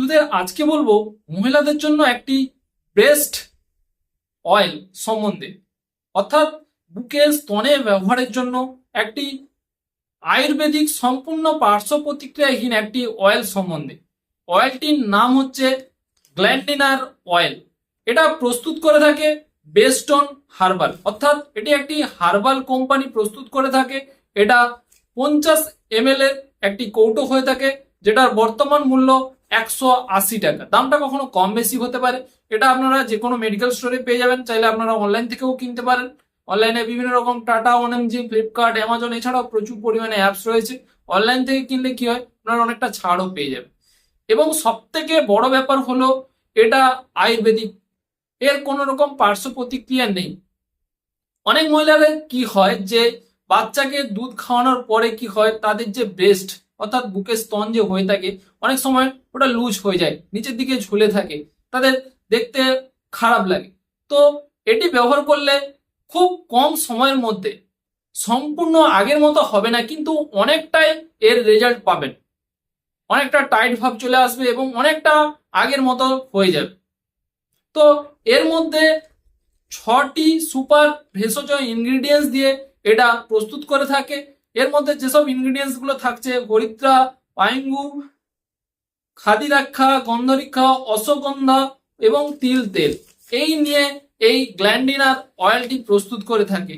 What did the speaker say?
বন্ধুদের আজকে বলবো মহিলাদের জন্য একটি বেস্ট অয়েল সম্বন্ধে, অর্থাৎ বুকের স্তনে ব্যবহারের জন্য একটি আয়ুর্বেদিক সম্পূর্ণ পার্শ্ব প্রতিক্রিয়াহীন একটি অয়েল সম্বন্ধে। অয়েলটির নাম হচ্ছে গ্ল্যান্ডিনার অয়েল। এটা প্রস্তুত করে থাকে বেস্টন হার্বাল, অর্থাৎ এটি একটি হার্বাল কোম্পানি প্রস্তুত করে থাকে। এটা 50 ml এর একটি কৌটো হয়ে থাকে, যেটার বর্তমান মূল্য 180 টাকা। দামটা কখনো কম বেশি হতে পারে। এটা আপনারা যে কোনো মেডিকেল স্টোরে পেয়ে যাবেন, চাইলে আপনারা অনলাইন থেকেও কিনতে পারেন। অনলাইনে বিভিন্ন রকম টাটা, ওএনএমজি, ফ্লিপকার্ট, অ্যামাজন এছাড়াও প্রচুর পরিমাণে অ্যাপস রয়েছে। অনলাইন থেকে কিনলে কি হয়, আপনারা অনেকটা ছাড়ও পেয়ে যাবেন। এবং সব থেকে বড় ব্যাপার হলো এটা আয়ুর্বেদিক, এর কোনো রকম পার্শ্ব প্রতিক্রিয়া নেই। অনেক মহিলাদের কি হয় যে বাচ্চাকে দুধ খাওয়ানোর পরে কি হয়, তাদের যে ব্রেস্ট অর্থাৎ বুকের স্তন যে হয়ে থাকে, অনেক সময় ওটা লুজ হয়ে যায়, নিচের দিকে ঝুলে থাকে, তাদের দেখতে খারাপ লাগে। তো এটি ব্যবহার করলে খুব কম সময়ের মধ্যে সম্পূর্ণ আগের মতো হবে না, কিন্তু অনেকটাই এর রেজাল্ট পাবেন। অনেকটা টাইট ভাব চলে আসবে এবং অনেকটা আগের মতো হয়ে যাবে। তো এর মধ্যে 6টি সুপার ভেষজ ইনগ্রিডিয়েন্টস দিয়ে এটা প্রস্তুত করে থাকে। এর মধ্যে যেসব ইনগ্রিডিয়েন্টস গুলো থাকছে হরিদ্রা, পাইঙ্গু, খাদিরাক্ষা, গন্ধরিক্ষা, অশ্বগন্ধা এবং তিল তেল, এই নিয়ে এই গ্ল্যান্ডিনার অয়েলটি প্রস্তুত করে থাকে।